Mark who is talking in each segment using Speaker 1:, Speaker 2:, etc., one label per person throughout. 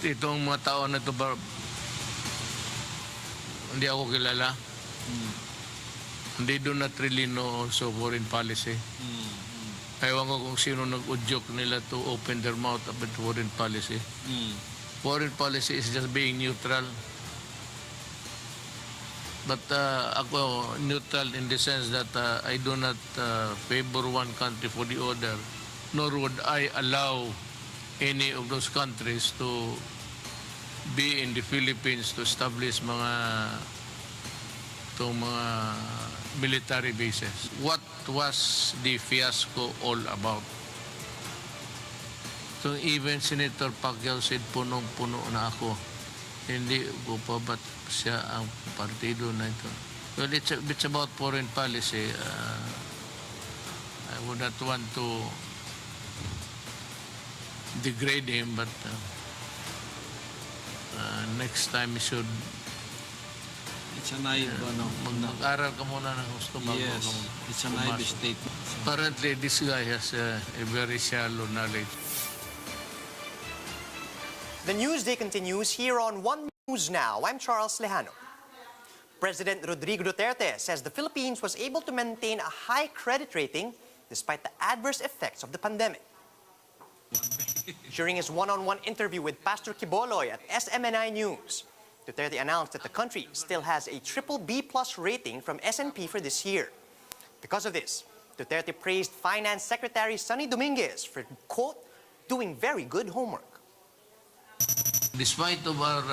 Speaker 1: Itong mga tao na ito ba, hindi ako kilala. They do not really know also foreign policy. Ewan ko kung sino nag-udyok nila to open their mouth about foreign policy. Foreign policy is just being neutral. But ako, neutral in the sense that I do not favor one country for the other, nor would I allow any of those countries to be in the Philippines to establish mga military bases. What was the fiasco all about? So even Senator Pacquiao said punong-puno na ako. Hindi ko pa ba't siya ang partido na ito. Well, it's about foreign policy. I would not want to degrade him, but next time he should
Speaker 2: It's a naive,
Speaker 1: mag-aral ka muna ng gusto bago
Speaker 2: yes, it's a naive statement.
Speaker 1: Apparently, this guy has a very shallow knowledge.
Speaker 3: The Newsday continues here on One News Now. I'm Charles Lejano. President Rodrigo Duterte says the Philippines was able to maintain a high credit rating despite the adverse effects of the pandemic. During his one-on-one interview with Pastor Quiboloy at SMNI News, Duterte announced that the country still has a BBB+ rating from S&P for this year. Because of this, Duterte praised Finance Secretary Sonny Dominguez for, quote, doing very good homework.
Speaker 1: Despite of our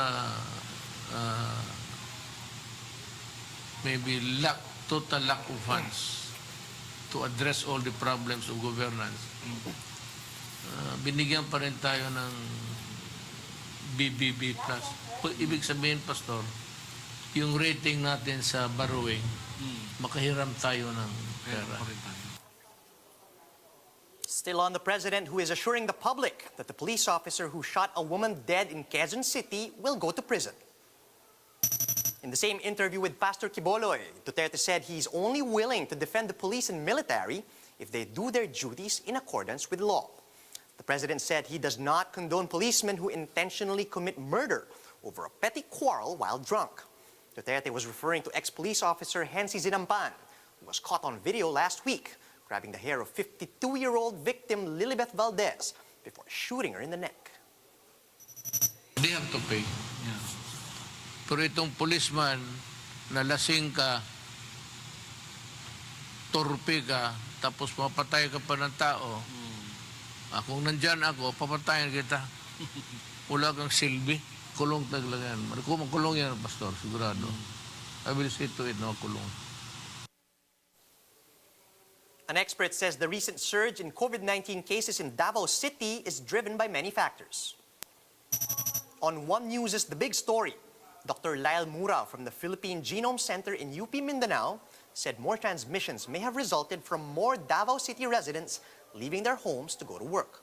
Speaker 1: maybe total lack of funds to address all the problems of governance, binigyan pa rin tayo ng BBB+. Ibig sabihin, Pastor, yung rating natin sa borrowing, makahiram tayo ng pera.
Speaker 3: Still on the president, who is assuring the public that the police officer who shot a woman dead in Quezon City will go to prison. In the same interview with Pastor Quiboloy, Duterte said he's only willing to defend the police and military if they do their duties in accordance with law. The president said he does not condone policemen who intentionally commit murder over a petty quarrel while drunk. Duterte was referring to ex-police officer Hensi Zinampan, who was caught on video last week grabbing the hair of 52-year-old victim Lilibeth Valdez before shooting her in the neck.
Speaker 1: They have to pay.
Speaker 2: Yeah.
Speaker 1: Pero itong policeman na lasing ka, torpe ka, tapos mapatay ka pa ng tao, kung nandyan ako, papatayan kita. Wala kang silbi. Kulong taglagan. Kung makulong yan, Pastor, sigurado. I will say to it, no, kulong.
Speaker 3: An expert says the recent surge in COVID-19 cases in Davao City is driven by many factors. On One News' The Big Story, Dr. Lyle Murao from the Philippine Genome Center in UP Mindanao said more transmissions may have resulted from more Davao City residents leaving their homes to go to work.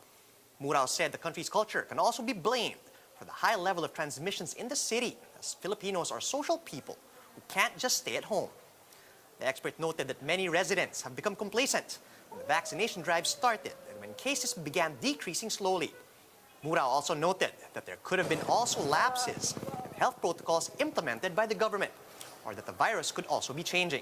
Speaker 3: Murao said the country's culture can also be blamed for the high level of transmissions in the city, as Filipinos are social people who can't just stay at home. The expert noted that many residents have become complacent when the vaccination drive started and when cases began decreasing slowly. Murao also noted that there could have been also lapses in health protocols implemented by the government, or that the virus could also be changing.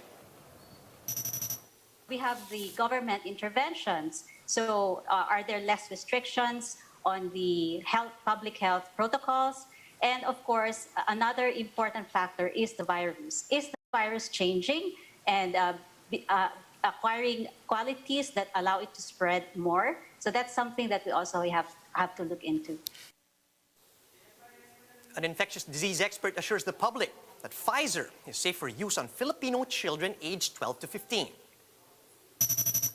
Speaker 4: We have the government interventions. So are there less restrictions on the public health protocols? And of course, another important factor is the virus. Is the virus changing and acquiring qualities that allow it to spread more? So that's something that we also have to look into.
Speaker 3: An infectious disease expert assures the public that Pfizer is safe for use on Filipino children aged 12 to 15.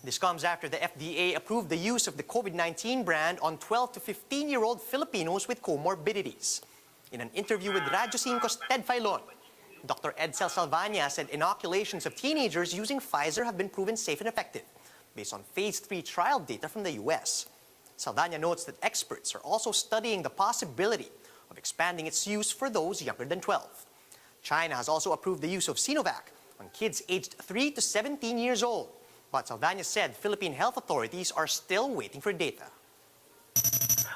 Speaker 3: This comes after the FDA approved the use of the COVID-19 brand on 12 to 15-year-old Filipinos with comorbidities. In an interview with Radyo 5's Ted Filon, Dr. Edsel Salvaña said inoculations of teenagers using Pfizer have been proven safe and effective, based on Phase 3 trial data from the US. Salvaña notes that experts are also studying the possibility of expanding its use for those younger than 12. China has also approved the use of Sinovac on kids aged 3 to 17 years old. But Salvaña said Philippine health authorities are still waiting for data.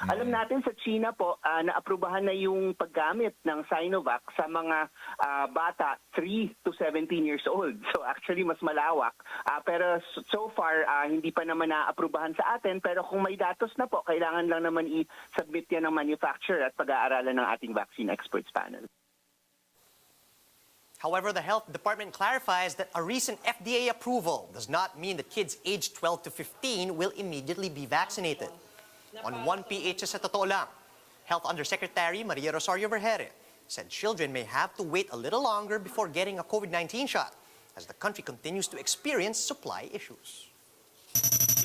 Speaker 5: Alam natin sa China po, naaprubahan na yung paggamit ng Sinovac sa mga bata 3 to 17 years old. So actually mas malawak. Pero so far, hindi pa naman naaprubahan sa atin. Pero kung may datos na po, kailangan lang naman i-submit yan ng manufacturer at pag-aaralan ng ating vaccine experts panel.
Speaker 3: However, the Health Department clarifies that a recent FDA approval does not mean that kids aged 12 to 15 will immediately be vaccinated. On one PHS sa totoo lang, Health Undersecretary Maria Rosario Vergere said children may have to wait a little longer before getting a COVID-19 shot as the country continues to experience supply issues.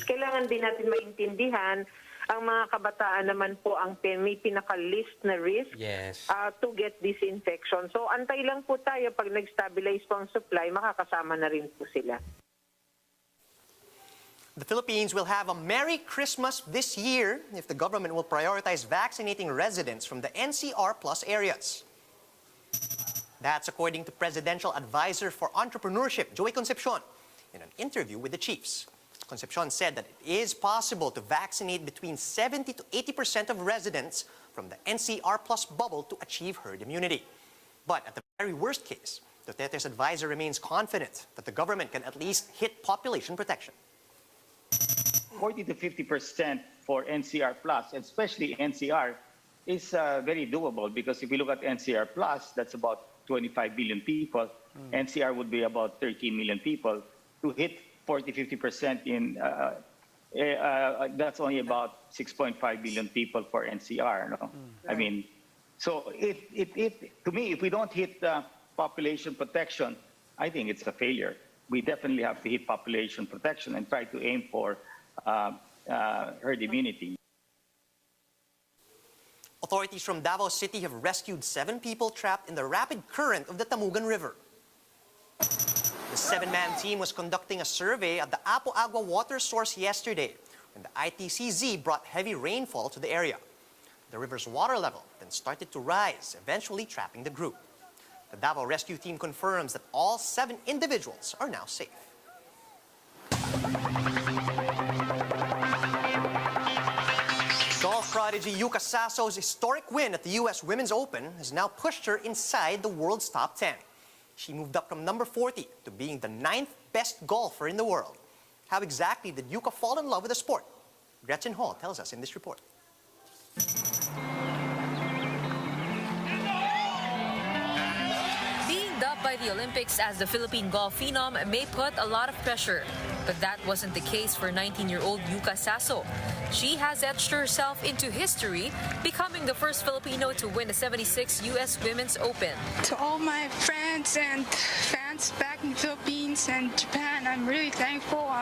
Speaker 6: Kailangan din natin maintindihan ang mga kabataan naman po ang may pinaka-list na risk to get this infection. So antay lang po tayo pag nag-stabilize po ang supply, makakasama na rin po sila.
Speaker 3: The Philippines will have a Merry Christmas this year if the government will prioritize vaccinating residents from the NCR Plus areas. That's according to Presidential Advisor for Entrepreneurship, Joey Concepcion, in an interview with the chiefs. Concepcion said that it is possible to vaccinate between 70 to 80% of residents from the NCR Plus bubble to achieve herd immunity. But at the very worst case, Duterte's advisor remains confident that the government can at least hit population protection.
Speaker 7: 40 to 50% for NCR Plus, especially NCR, is very doable because if you look at NCR Plus, that's about 25 billion people. NCR would be about 13 million people. To hit 40-50% in that's only about 6.5 billion people for NCR. No? I mean, so to me, if we don't hit population protection, I think it's a failure. We definitely have to hit population protection and try to aim for herd immunity.
Speaker 3: Authorities from Davao City have rescued 7 people trapped in the rapid current of the Tamugan River. The 7-man team was conducting a survey at the Apo Agua water source yesterday when the ITCZ brought heavy rainfall to the area. The river's water level then started to rise, eventually trapping the group. The Davao rescue team confirms that all 7 individuals are now safe. Golf prodigy Yuka Saso's historic win at the U.S. Women's Open has now pushed her inside the world's top 10. She moved up from number 40 to being the 9th best golfer in the world. How exactly did Yuka fall in love with the sport? Gretchen Hall tells us in this report.
Speaker 8: Being dubbed by the Olympics as the Philippine golf phenom may put a lot of pressure. But that wasn't the case for 19-year-old Yuka Saso. She has etched herself into history, becoming the first Filipino to win the 76 U.S. Women's Open.
Speaker 9: To all my friends and fans back in the Philippines and Japan, I'm really thankful.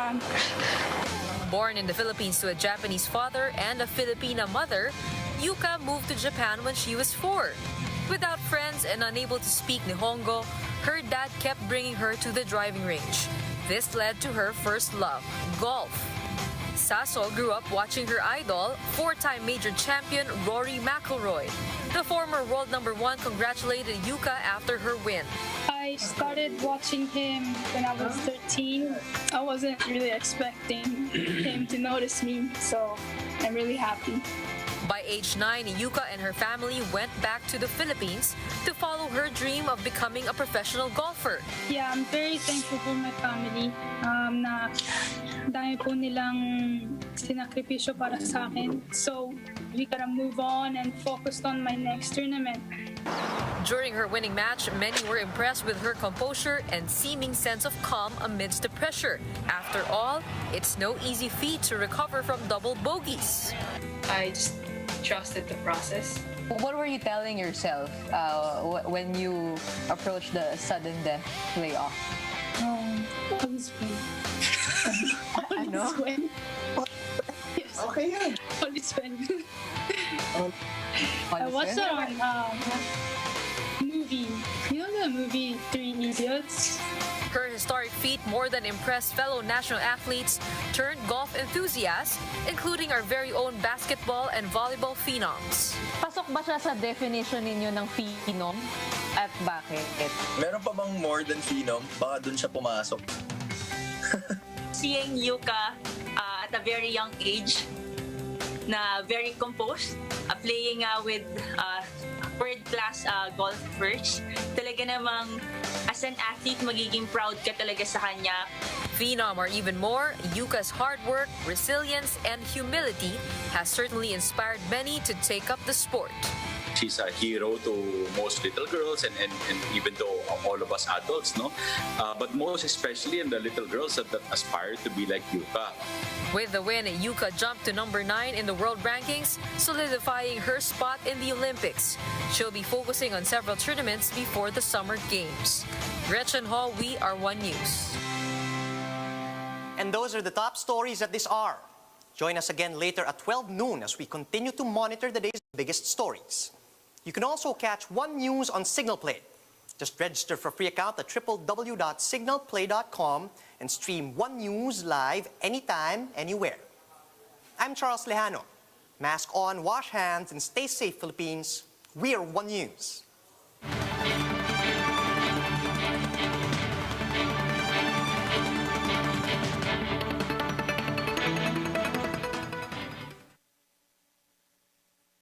Speaker 8: Born in the Philippines to a Japanese father and a Filipina mother, Yuka moved to Japan when she was 4. Without friends and unable to speak Nihongo, her dad kept bringing her to the driving range. This led to her first love, golf. Saso grew up watching her idol, 4-time major champion Rory McIlroy. The former world #1 congratulated Yuka after her win.
Speaker 9: I started watching him when I was 13. I wasn't really expecting him to notice me, so I'm really happy.
Speaker 8: By age 9, Yuka and her family went back to the Philippines to follow her dream of becoming a professional golfer.
Speaker 9: Yeah, I'm very thankful for my family na dahil po nilang sinakripisyo para sa akin. So, we gotta move on and focus on my next tournament.
Speaker 8: During her winning match, many were impressed with her composure and seeming sense of calm amidst the pressure. After all, it's no easy feat to recover from double bogeys.
Speaker 10: I just trusted the process.
Speaker 11: What were you telling yourself when you approached the sudden death playoff?
Speaker 9: Always win. Always win. Yes.
Speaker 5: Okay yan.
Speaker 9: Always win. I watched it on movie. You know the movie 3 Idiots?
Speaker 8: Her historic feat more than impressed fellow national athletes turned golf enthusiasts, including our very own basketball and volleyball phenoms.
Speaker 11: Pasok ba siya sa definition ninyo ng phenom? At bakit?
Speaker 12: Meron pa bang more than phenom? Baka dun siya pumasok.
Speaker 10: Seeing Yuka at a very young age na very composed, playing with third-class golfers. Talaga namang as an athlete, magiging proud ka talaga sa kanya.
Speaker 8: Phenom or even more, Yuka's hard work, resilience, and humility has certainly inspired many to take up the sport.
Speaker 13: She's a hero to most little girls and even though all of us adults, no? But most especially in the little girls that aspire to be like Yuka.
Speaker 8: With the win, Yuka jumped to number 9 in the world rankings, solidifying her spot in the Olympics. She'll be focusing on several tournaments before the Summer Games. Gretchen Hall, We Are One News.
Speaker 3: And those are the top stories at this hour. Join us again later at 12 noon as we continue to monitor the day's biggest stories. You can also catch One News on Signal Play. Just register for a free account at www.signalplay.com and stream One News live anytime, anywhere. I'm Charles Lejano. Mask on, wash hands, and stay safe, Philippines. We are One News.